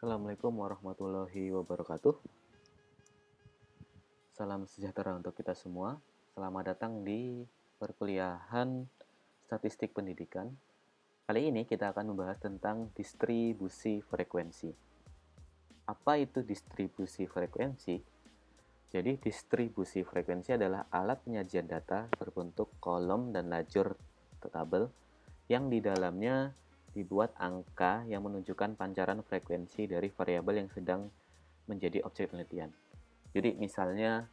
Assalamualaikum warahmatullahi wabarakatuh. Salam sejahtera untuk kita semua. Selamat datang di perkuliahan Statistik Pendidikan. Kali ini kita akan membahas tentang distribusi frekuensi. Apa itu distribusi frekuensi? Jadi, distribusi frekuensi adalah alat penyajian data berbentuk kolom dan lajur tabel yang di dalamnya dibuat angka yang menunjukkan pancaran frekuensi dari variabel yang sedang menjadi objek penelitian. Jadi misalnya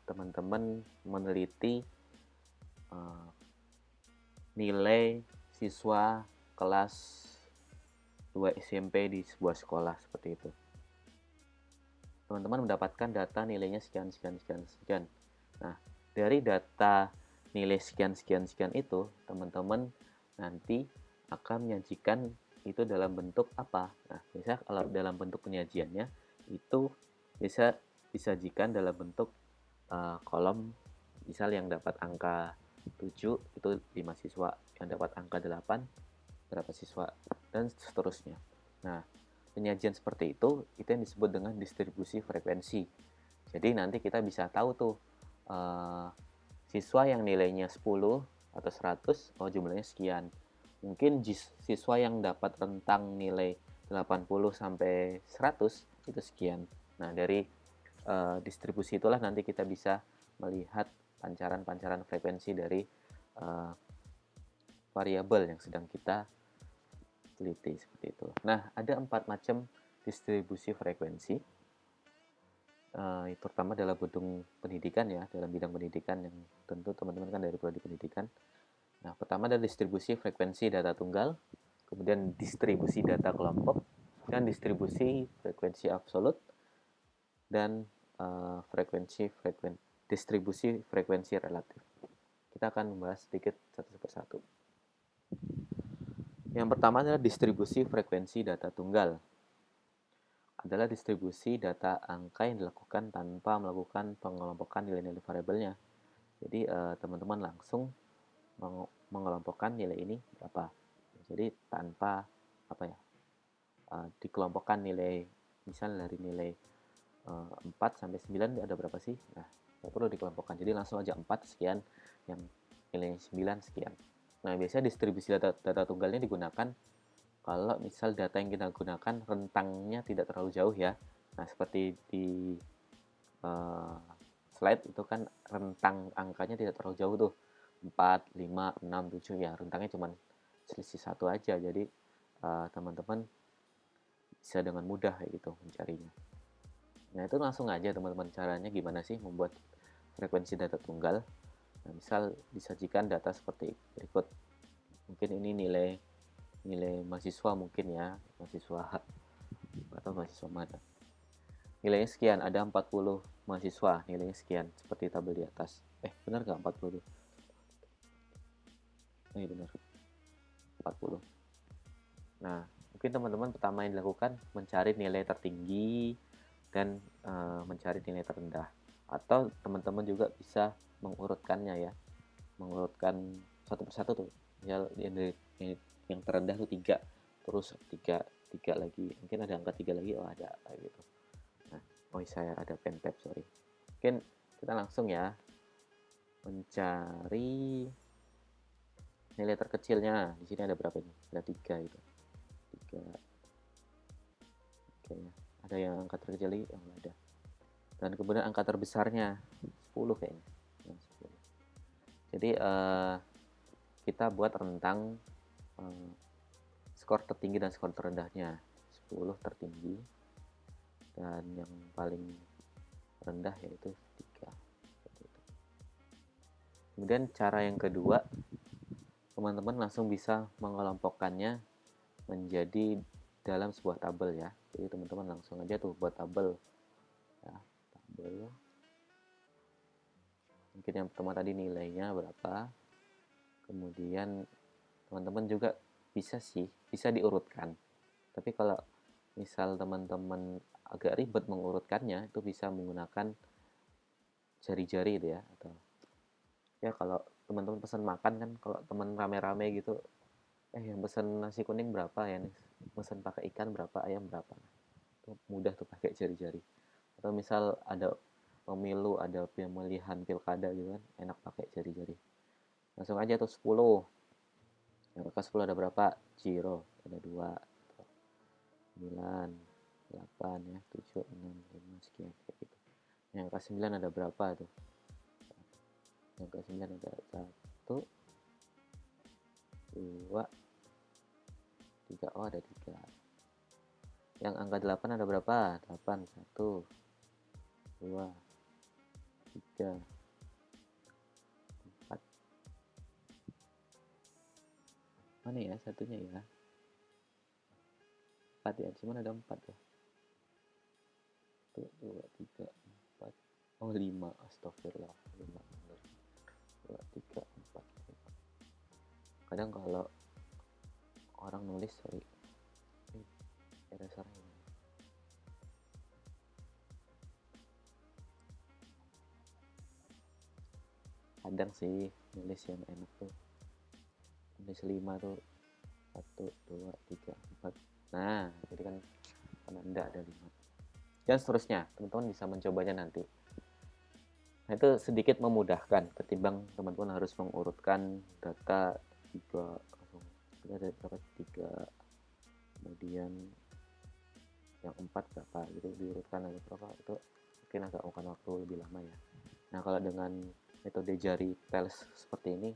teman-teman meneliti nilai siswa kelas 2 SMP di sebuah sekolah seperti itu. Teman-teman mendapatkan data nilainya sekian. Nah, dari data nilai sekian itu, teman-teman nanti akan menyajikan itu dalam bentuk apa? Nah, biasanya kalau dalam bentuk penyajiannya itu bisa disajikan dalam bentuk kolom, misal yang dapat angka 7 itu 5 siswa, yang dapat angka 8 berapa siswa, dan seterusnya. Nah, penyajian seperti itu yang disebut dengan distribusi frekuensi. Jadi nanti kita bisa tahu tuh siswa yang nilainya 10 atau 100, oh jumlahnya sekian. Mungkin siswa yang dapat rentang nilai 80 sampai 100 itu sekian. Nah, dari distribusi itulah nanti kita bisa melihat pancaran-pancaran frekuensi dari variabel yang sedang kita teliti seperti itu. Nah, ada 4 macam distribusi frekuensi. Terutama dalam bidang pendidikan ya, dalam bidang pendidikan yang tentu teman-teman kan dari prodi pendidikan. Nah, pertama adalah distribusi frekuensi data tunggal, kemudian distribusi data kelompok, dan distribusi frekuensi absolut, dan distribusi frekuensi relatif. Kita akan membahas sedikit satu persatu. Yang pertama adalah distribusi frekuensi data tunggal. Adalah distribusi data angka yang dilakukan tanpa melakukan pengelompokan nilai-nilai variabelnya. Jadi teman-teman langsung mengelompokkan nilai ini berapa. Jadi tanpa dikelompokkan nilai, misalnya dari nilai 4 sampai 9 ada berapa sih? Nah, tidak perlu dikelompokkan. Jadi langsung aja 4 sekian, yang nilainya 9 sekian. Nah, biasanya distribusi data tunggalnya digunakan kalau misal data yang kita gunakan rentangnya tidak terlalu jauh ya. Nah, seperti di slide itu kan rentang angkanya tidak terlalu jauh tuh. 4, 5, 6, 7 ya, rentangnya cuma selisih 1 aja. Jadi teman-teman bisa dengan mudah kayak gitu mencarinya. Nah, itu langsung aja teman-teman, caranya gimana sih membuat frekuensi data tunggal. Nah, misal disajikan data seperti berikut. Mungkin ini nilai mahasiswa mungkin ya, mahasiswa atau mahasiswa mana. Nilainya sekian, ada 40 mahasiswa, nilainya sekian, seperti tabel di atas. Benar nggak 40? Benar, 40. Nah, mungkin teman-teman pertama yang dilakukan mencari nilai tertinggi dan mencari nilai terendah. Atau teman-teman juga bisa mengurutkannya ya, mengurutkan satu persatu tuh. Misal yang terendah tuh 3, terus 3 lagi, mungkin ada angka 3 lagi, oh ada kayak gitu. Nah, saya ada pen tab, sorry. Mungkin kita langsung ya mencari nilai terkecilnya. Di sini ada berapa nih? Ada 3 itu. 3. Oke ya. Ada yang angka terkecil lagi? Oh, ada. Dan kemudian angka terbesarnya 10 kayaknya. Yang 10. Jadi kita buat rentang skor tertinggi dan skor terendahnya. 10 tertinggi dan yang paling rendah yaitu 3. Kemudian cara yang kedua, teman-teman langsung bisa mengelompokkannya menjadi dalam sebuah tabel ya. Jadi teman-teman langsung aja tuh buat tabel ya, tabel. Mungkin yang pertama tadi nilainya berapa, kemudian teman-teman juga bisa diurutkan. Tapi kalau misal teman-teman agak ribet mengurutkannya, itu bisa menggunakan jari-jari itu ya, atau ya kalau teman-teman pesan makan kan, kalau teman rame-rame gitu, yang pesan nasi kuning berapa ya nih, mesen pakai ikan berapa, ayam berapa. Itu mudah tuh pakai jari-jari. Atau misal ada pemilu, ada pemilihan pilkada gitu kan, enak pakai jari-jari. Langsung aja tuh 10. Yang ke 10 ada berapa? Zero, ada 2, 9, 8 ya, 7, 6, 5 sekian kayak gitu. Yang ke 9 ada berapa tuh? Yang ke 9 ada 1, 2, 3. Oh, ada 3. Yang angka 8 ada berapa? 8, 1, 2, 3, 4. Mana ya satunya ya? 4 ya, cuman ada 4 ya. 1, 2, 3, 4. Oh, 5. Astagfirullah. 5 bener. 2, 3, 4, 5. Kadang kalau orang nulis, sorry, dasarnya kadang sih nulis yang enak tuh nulis 5 tuh 1, 2, 3, 4. Nah, jadi kan penanda ada 5. Dan seterusnya, teman-teman bisa mencobanya nanti. Nah, itu sedikit memudahkan ketimbang teman-teman harus mengurutkan data 3, kita ada berapa 3, kemudian yang 4 berapa gitu diurutkan ada berapa, itu mungkin agak makan waktu lebih lama ya. Nah, kalau dengan metode jari pels seperti ini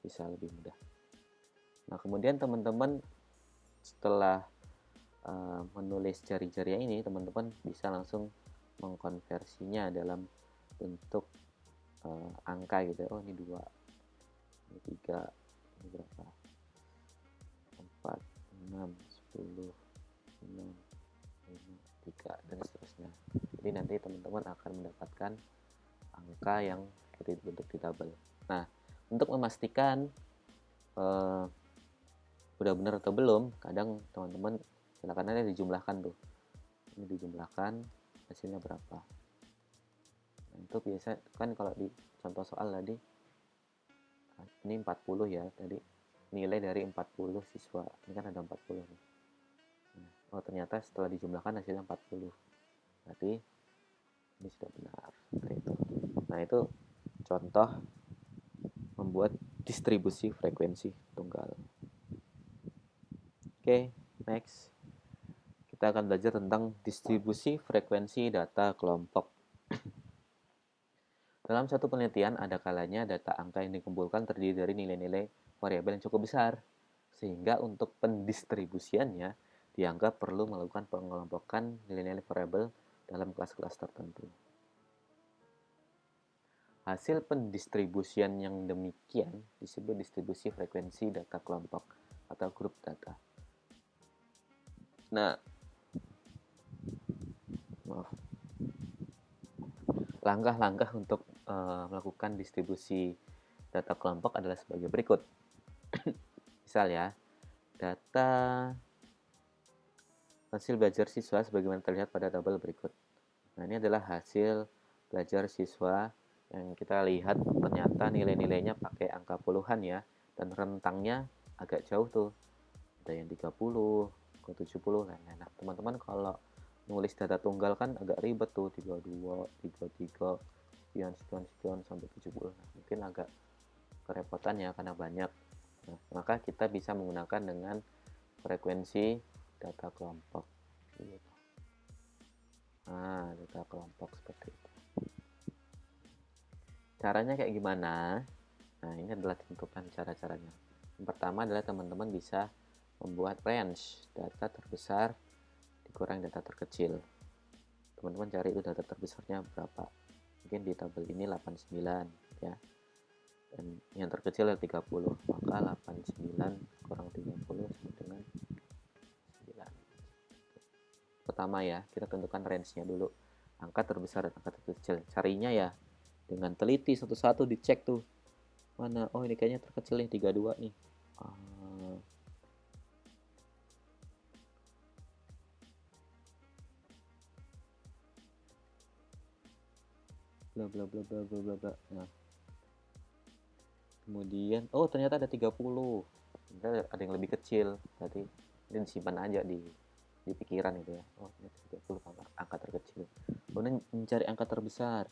bisa lebih mudah. Nah, kemudian teman-teman setelah menulis jari-jari ini, teman-teman bisa langsung mengkonversinya dalam bentuk angka gitu. Oh, ini 2, ini 3, ini berapa? 4, 6, 10, 6, 5, 3, dan seterusnya. Jadi nanti teman-teman akan mendapatkan angka yang berbentuk di tabel. Nah, untuk memastikan udah benar atau belum, kadang teman-teman silakan aja dijumlahkan tuh. Ini dijumlahkan, hasilnya berapa. Nah, itu biasa kan kalau di contoh soal tadi, ini 40 ya, tadi nilai dari 40 siswa. Ini kan ada 40 nih. Nah, oh ternyata setelah dijumlahkan hasilnya 40. Berarti ini sudah benar. Nah, itu contoh membuat distribusi frekuensi tunggal. Oke, next. Kita akan belajar tentang distribusi frekuensi data kelompok. Dalam satu penelitian, ada kalanya data angka yang dikumpulkan terdiri dari nilai-nilai variabel yang cukup besar, sehingga untuk pendistribusiannya dianggap perlu melakukan pengelompokan nilai-nilai variabel dalam kelas-kelas tertentu. Hasil pendistribusian yang demikian disebut distribusi frekuensi data kelompok atau grup data. Nah, langkah-langkah untuk melakukan distribusi data kelompok adalah sebagai berikut. Misal ya, data hasil belajar siswa sebagaimana terlihat pada tabel berikut. Nah, ini adalah hasil belajar siswa yang kita lihat ternyata nilai-nilainya pakai angka puluhan ya, dan rentangnya agak jauh tuh. Ada yang 30 ke 70. Nah, teman-teman kalau nulis data tunggal kan agak ribet tuh, 32, 33, sekian sampai 70. Nah, mungkin agak kerepotan ya karena banyak. Nah, maka kita bisa menggunakan dengan frekuensi data kelompok. Nah, data kelompok seperti itu. Caranya kayak gimana? Nah, ini adalah tentukan cara-caranya. Yang pertama adalah teman-teman bisa membuat range data terbesar dikurangi data terkecil. Teman-teman cari itu data terbesarnya berapa. Mungkin di tabel ini 89 ya. Dan yang terkecil adalah 30. Maka 89 kurang 30 sama dengan 9. Pertama ya, kita tentukan range-nya dulu. Angka terbesar dan angka terkecil. Carinya ya dengan teliti satu-satu dicek tuh. Mana? Oh, ini kayaknya terkecil nih 32 nih. Bla bla bla bla bla bla bla. Nah. Kemudian, oh ternyata ada 30. Ternyata ada yang lebih kecil. Berarti Ini disimpan aja di pikiran itu ya. Oh, ini 30 angka terkecil. Kemudian mencari angka terbesar.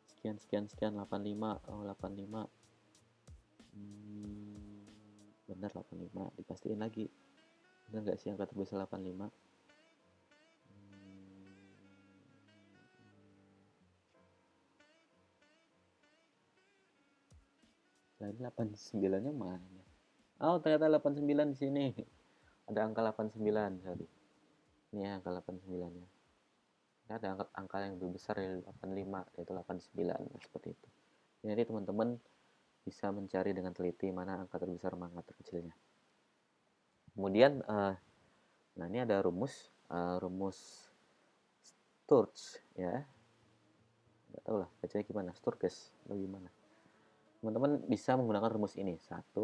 Sekian, sekian, sekian, 85. Oh, 85. Benar 85. Dipastiin lagi. Benar nggak sih angka terbesar 85? Nah, ini 89-nya mana? Oh, ternyata 89 di sini. Ada angka 89, sorry. Ini ya, angka 89-nya. Ini ada angka yang lebih besar dari 85, yaitu 89, seperti itu. Jadi teman-teman bisa mencari dengan teliti mana angka terbesar mana angka terkecilnya. Kemudian, nah ini ada rumus Sturge ya. Nggak tahu lah bacanya gimana, Sturges atau gimana. Teman-teman bisa menggunakan rumus ini. 1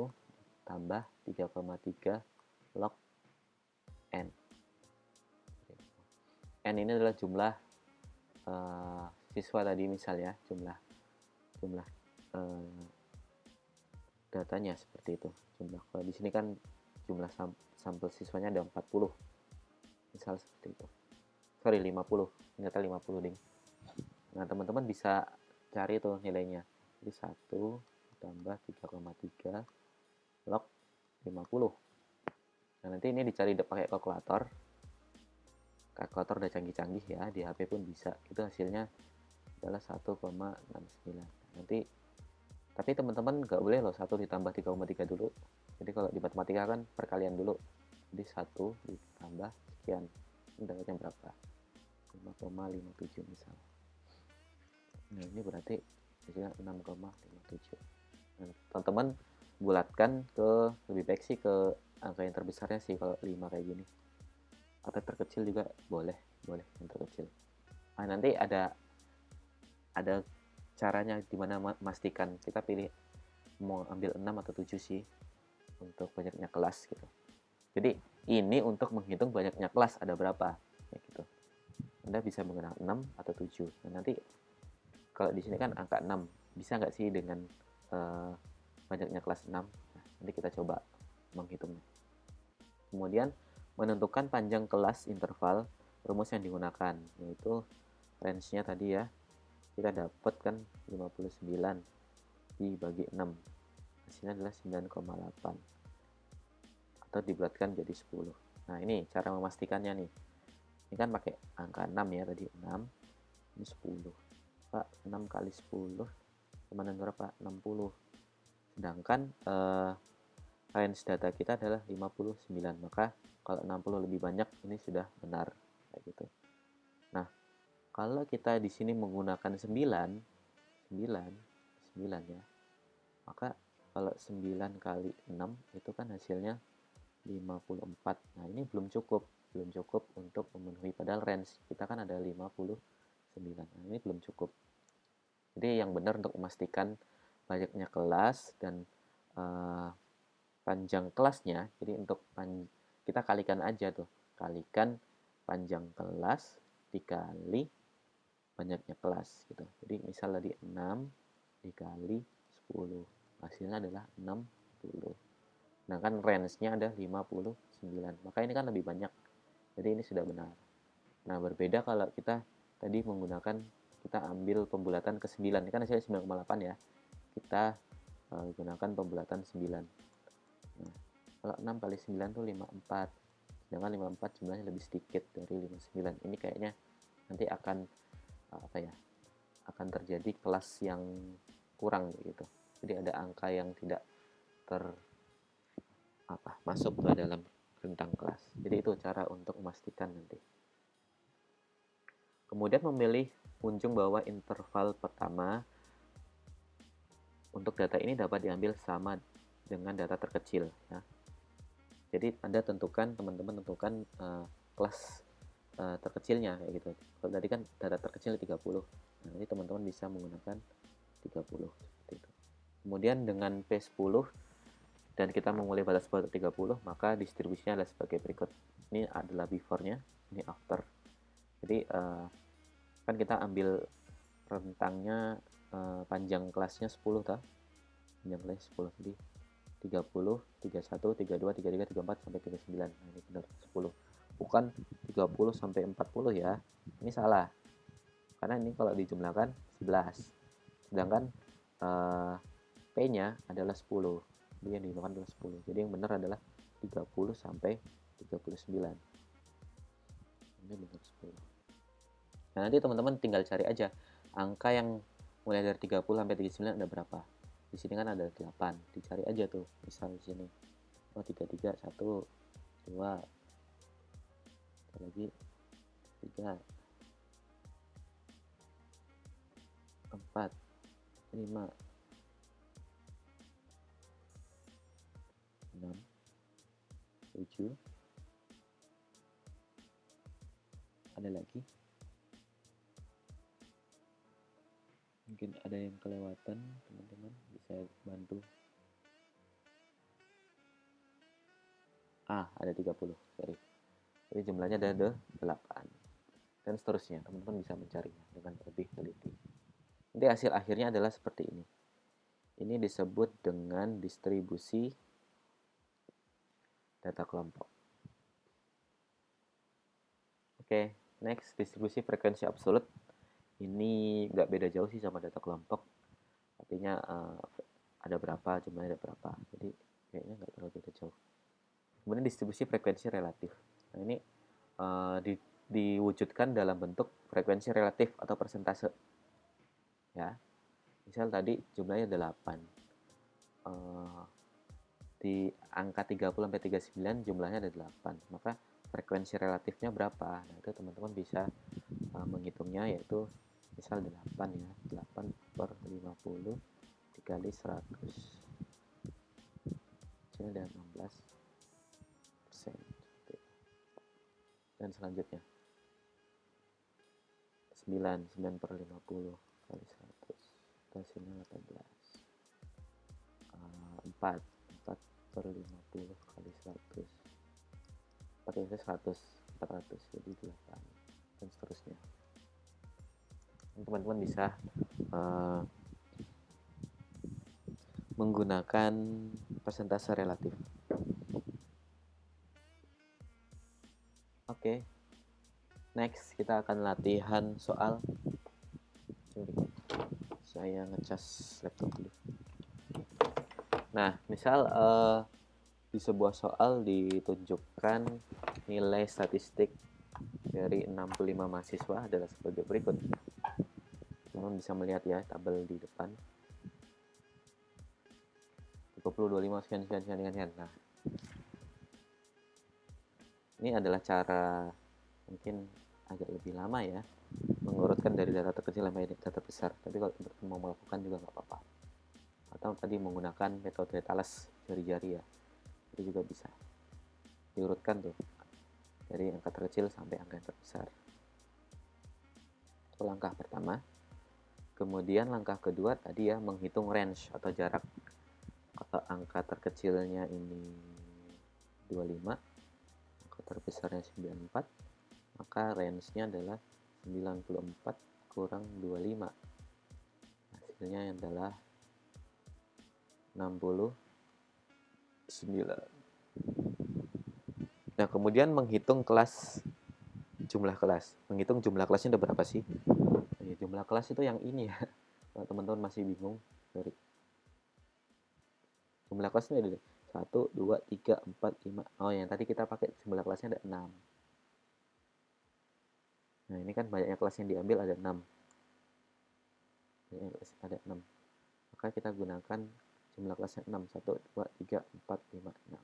tambah 3,3 log N. N ini adalah jumlah siswa tadi misalnya, jumlah datanya seperti itu. Kalau di sini kan jumlah sampel siswanya ada 40. Misal seperti itu. Sorry, 50. Ternyata 50 ding. Nah, teman-teman bisa cari tuh nilainya. Jadi 1 tambah 3,3 log 50. Nah, nanti ini dicari pakai kalkulator. Kalkulator udah canggih-canggih ya, di HP pun bisa. Itu hasilnya adalah 1,69. Nanti tapi teman-teman nggak boleh loh 1 ditambah 3,3 dulu. Jadi kalau di matematika kan perkalian dulu. Jadi 1 ditambah sekian. Ini dapatnya berapa? 5,57 misalnya. Nah, ini berarti hasilnya 6,57. Nah, teman-teman bulatkan ke, lebih baik sih ke angka yang terbesarnya sih kalau 5 kayak gini. Atau terkecil juga boleh yang terkecil. Nah, nanti ada caranya dimana memastikan kita pilih mau ambil 6 atau 7 sih untuk banyaknya kelas gitu. Jadi ini untuk menghitung banyaknya kelas ada berapa ya gitu. Anda bisa menggunakan 6 atau 7. Nah, nanti kalau di sini kan angka 6, bisa nggak sih dengan banyaknya kelas 6? Nah, nanti kita coba menghitungnya. Kemudian menentukan panjang kelas interval, rumus yang digunakan yaitu range-nya tadi ya. Kita dapat kan 59 dibagi 6. Hasilnya adalah 9,8. Atau dibulatkan jadi 10. Nah, ini cara memastikannya nih. Ini kan pakai angka 6 ya tadi, 6. Ini 10. Pak, 6 kali 10 sama dengan berapa? 60. Sedangkan range data kita adalah 59. Maka kalau 60 lebih banyak ini sudah benar kayak gitu. Nah, kalau kita di sini menggunakan 9 ya. Maka kalau 9 kali 6 itu kan hasilnya 54. Nah, ini belum cukup untuk memenuhi padahal range kita kan ada 59. Nah, ini belum cukup. Jadi yang benar untuk memastikan banyaknya kelas dan panjang kelasnya. Jadi untuk kita kalikan aja tuh. Kalikan panjang kelas dikali banyaknya kelas gitu. Jadi misal tadi 6 dikali 10. Hasilnya adalah 60. Nah, kan range-nya ada 59. Maka ini kan lebih banyak. Jadi ini sudah benar. Nah, berbeda kalau kita tadi menggunakan, kita ambil pembulatan ke 9. Ini kan hasilnya 9,8 ya. Kita gunakan pembulatan 9. Nah, kalau 6 kali 9 itu 54. Sedangkan 54 jumlahnya lebih sedikit dari 59. Ini kayaknya nanti akan akan terjadi kelas yang kurang gitu. Jadi ada angka yang tidak masuk ke dalam rentang kelas. Jadi itu cara untuk memastikan nanti. Kemudian memilih ujung bawah interval pertama. Untuk data ini dapat diambil sama dengan data terkecil ya. Jadi Anda teman-teman tentukan kelas terkecilnya kayak gitu. Kalau tadi kan data terkecil 30. Nah, ini teman-teman bisa menggunakan 30 seperti itu. Kemudian dengan P10 dan kita memulai batas bawah 30, maka distribusinya adalah sebagai berikut. Ini adalah before-nya, ini after. Jadi kan kita ambil rentangnya panjang kelasnya 10 tah. Panjang kelasnya 10. Jadi 30, 31, 32, 33, 34 sampai 39. Nah, ini benar 10. Bukan 30 sampai 40 ya. Ini salah. Karena ini kalau dijumlahkan 11. Sedangkan P-nya adalah 10. Jadi yang dijumlahkan adalah 10. Jadi yang benar adalah 30 sampai 39. Ini benar 10. Nah, nanti teman-teman tinggal cari aja angka yang mulai dari 30 sampai 39 ada berapa. Di sini kan ada 8. Dicari aja tuh. Misal di sini. Oh, 33, 1, 2, lagi 3, 4, 5, 6, 7. Ada lagi. Mungkin ada yang kelewatan, teman-teman bisa bantu. Ada 30, sorry. Jadi jumlahnya ada 8. Dan seterusnya, teman-teman bisa mencarinya dengan lebih teliti. Nanti hasil akhirnya adalah seperti ini. Ini disebut dengan distribusi data kelompok. Oke, next, distribusi frekuensi absolut. Ini nggak beda jauh sih sama data kelompok. Artinya ada berapa, jumlahnya ada berapa. Jadi kayaknya nggak terlalu beda jauh. Kemudian distribusi frekuensi relatif. Nah, ini diwujudkan dalam bentuk frekuensi relatif atau persentase. Ya, misal tadi jumlahnya 8. Di angka 30 sampai 39 jumlahnya ada 8. Maka frekuensi relatifnya berapa? Nah, itu teman-teman bisa menghitungnya, yaitu misal 8 ya. 8 per 50 dikali 100. Ini ada 16%. Dan selanjutnya 9 per 50 kali 100. Hasilnya 18. 4 per 50 kali 100. 4 itu 100, 400, jadi 8. Dan seterusnya. Teman-teman bisa menggunakan persentase relatif. Oke. Next, kita akan latihan soal. Saya ngecas laptop dulu. Nah, misal di sebuah soal ditunjukkan nilai statistik dari 65 mahasiswa adalah sebagai berikut. Teman bisa melihat ya tabel di depan. 30, 25, sekian. Nah, ini adalah cara mungkin agak lebih lama ya, mengurutkan dari data terkecil sampai data besar. Tapi kalau mau melakukan juga nggak apa-apa. Atau tadi menggunakan metode Thales jari-jari ya, itu juga bisa diurutkan tuh dari angka terkecil sampai angka yang terbesar. Itu langkah pertama. Kemudian langkah kedua tadi ya, menghitung range atau jarak. Atau angka terkecilnya ini 25, angka terbesarnya 94, maka range-nya adalah 94 kurang 25. Hasilnya adalah 69. Nah, kemudian menghitung jumlah kelas. Menghitung jumlah kelasnya ada berapa sih? Ya, jumlah kelas itu yang ini ya. Kalau teman-teman masih bingung, sorry. Jumlah kelasnya ada 1, 2, 3, 4, 5. Oh, yang tadi kita pakai jumlah kelasnya ada 6. Nah, ini kan banyaknya kelas yang diambil ada 6. Ada 6. Maka kita gunakan jumlah kelasnya 6. 1, 2, 3, 4, 5, 6.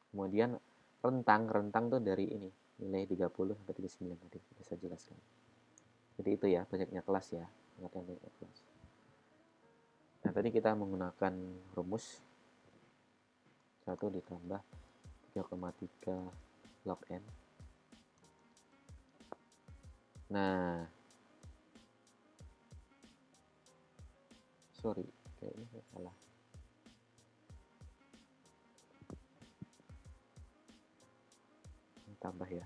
Kemudian rentang tuh dari ini, nilai 30 sampai 39 tadi kita bisa jelaskan. Jadi itu ya, banyaknya kelas ya. Banyaknya kelas. Nah, tadi kita menggunakan rumus 1 ditambah 3,3 log N. Nah, sorry, kayaknya saya salah. Tambah ya.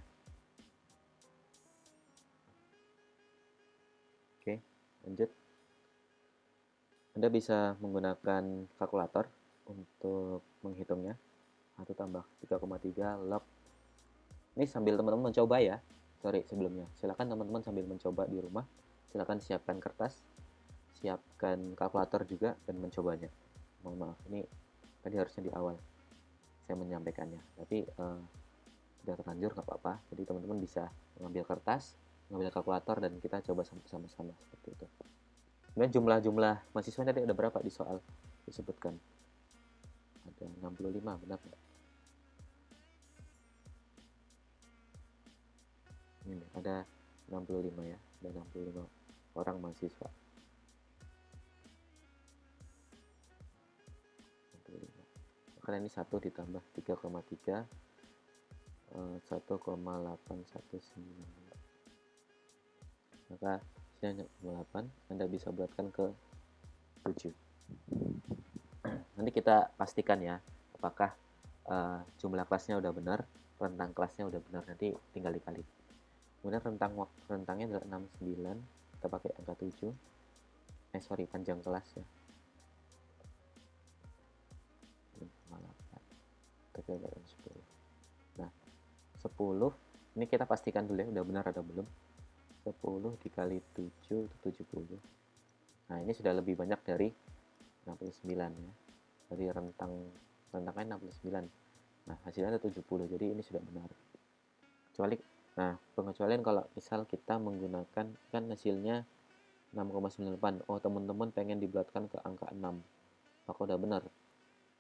Oke, lanjut. Anda bisa menggunakan kalkulator untuk menghitungnya. 1 tambah 3,3 log. Ini sambil teman-teman mencoba ya. Sorry sebelumnya. Silakan teman-teman sambil mencoba di rumah. Silakan siapkan kertas, siapkan kalkulator juga dan mencobanya. Mohon maaf, ini tadi harusnya di awal saya menyampaikannya. Tapi sudah terlanjur nggak apa-apa. Jadi teman-teman bisa mengambil kertas, mengambil kalkulator dan kita coba sama-sama seperti itu. Kemudian jumlah mahasiswa tadi ada berapa di soal disebutkan? Ada 65, benar nggak? Ini ada 65 ya, ada 65 orang mahasiswa. 65. Karena ini 1 ditambah 3,3 1,819. Maka hasilnya 8, Anda bisa buatkan ke 7. Nanti kita pastikan ya apakah jumlah kelasnya udah benar, rentang kelasnya udah benar, nanti tinggal dikali. Kemudian rentangnya adalah 69, kita pakai angka 7. Panjang kelas ya. 8, 10. Nah, 10 ini kita pastikan dulu ya udah benar atau belum. 10 dikali 7 itu 70. Nah, ini sudah lebih banyak dari 69 ya. Dari rentangnya 69. Nah, hasilnya ada 70. Jadi ini sudah benar. Pengecualian kalau misal kita menggunakan kan hasilnya 6,98. Oh, teman-teman pengen dibulatkan ke angka 6. Maka udah benar.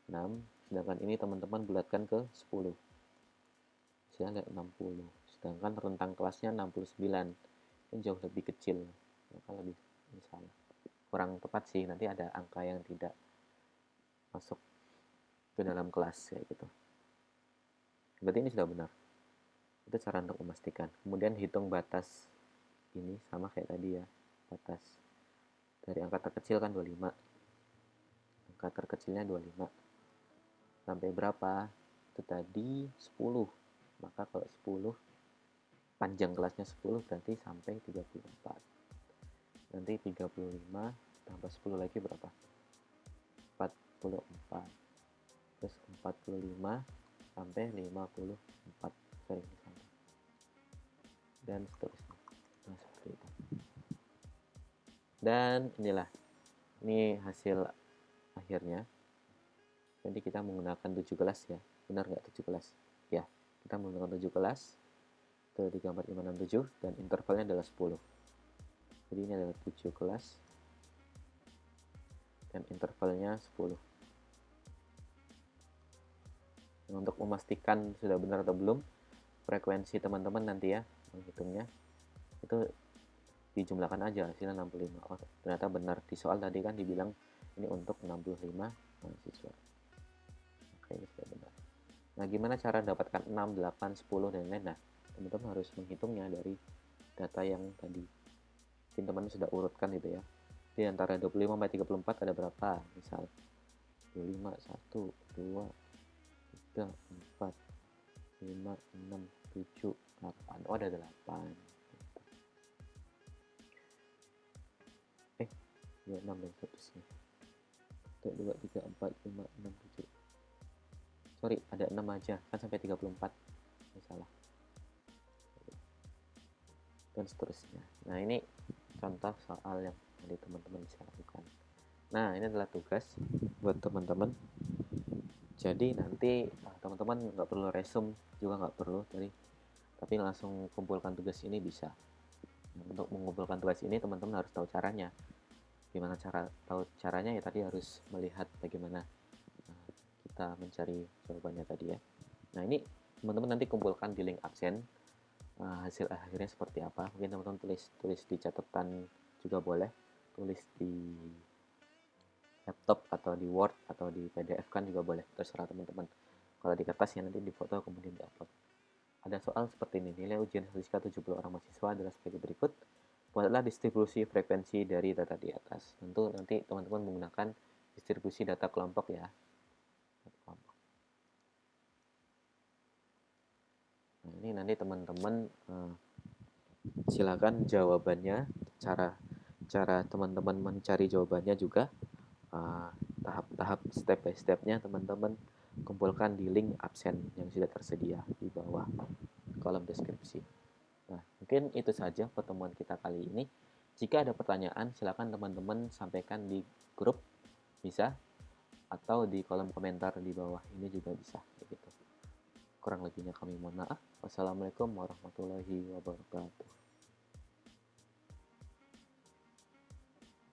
6, sedangkan ini teman-teman bulatkan ke 10. Hasilnya 60. Sedangkan rentang kelasnya 69. Ini jauh lebih kecil. Maka lebih salah. Kurang tepat sih, nanti ada angka yang tidak masuk ke dalam kelas kayak gitu. Berarti ini sudah benar. Itu cara untuk memastikan. Kemudian hitung batas ini sama kayak tadi ya. Batas dari angka terkecil kan 25. Angka terkecilnya 25. Sampai berapa? Itu tadi 10. Maka kalau 10 panjang kelasnya 10 berarti sampai 34. Nanti 35 tambah 10 lagi berapa? 44. Terus 45 sampai 54. Sorry, sampai. Dan seterusnya. Nah, seperti itu. Dan inilah. Ini hasil akhirnya. Jadi kita menggunakan 7 kelas ya. Benar nggak 7 kelas? Ya, kita menggunakan 7 kelas. 1, 2, 3, 4, 5, 6, 7. Dan intervalnya adalah 10. Jadi ini adalah 7 kelas. Dan intervalnya 10. Nah, untuk memastikan sudah benar atau belum, frekuensi teman-teman nanti ya, menghitungnya, itu dijumlahkan aja hasilnya 65. Oh, ternyata benar. Di soal tadi kan dibilang ini untuk 65 mahasiswa. Oke, ini sudah benar. Nah, gimana cara dapatkan 6, 8, 10, dan lain-lain? Nah, teman-teman harus menghitungnya dari data yang tadi. Mungkin teman-teman sudah urutkan gitu ya. Di antara 25 sampai 34 ada berapa? Misal 25, 1, 2, 3, 4, 5, 6, 7, 8. Oh, ada 8. 6 dan seterusnya. 1, 2, 3, 4, 5, 6, 7. Sorry, ada 6 aja. Kan sampai 34. Ini salah. Dan seterusnya. Nah, ini contoh soal yang nanti teman-teman bisa lakukan. Nah, ini adalah tugas buat teman-teman. Jadi nanti teman-teman nggak perlu resume juga nggak perlu tapi langsung kumpulkan tugas ini bisa. Nah, untuk mengumpulkan tugas ini teman-teman harus tahu caranya. Gimana tahu caranya ya tadi harus melihat bagaimana kita mencari jawabannya tadi ya. Nah, ini teman-teman nanti kumpulkan di link absen. Hasil akhirnya seperti apa? Mungkin teman-teman tulis di catatan juga boleh. Tulis di laptop atau di Word atau di PDF kan juga boleh, terserah teman-teman. Kalau di kertas ya nanti difoto kemudian diupload. Ada soal seperti ini, nilai ujian statistika 70 orang mahasiswa adalah sebagai berikut. Buatlah distribusi frekuensi dari data di atas. Tentu nanti teman-teman menggunakan distribusi data kelompok ya. Nah, ini nanti teman-teman silakan jawabannya, cara teman-teman mencari jawabannya juga tahap-tahap step by stepnya teman-teman kumpulkan di link absen yang sudah tersedia di bawah kolom deskripsi. Nah, mungkin itu saja pertemuan kita kali ini. Jika ada pertanyaan, silakan teman-teman sampaikan di grup, bisa, atau di kolom komentar di bawah ini juga bisa. Gitu. Kurang lebihnya kami mohon maaf. Wassalamualaikum warahmatullahi wabarakatuh.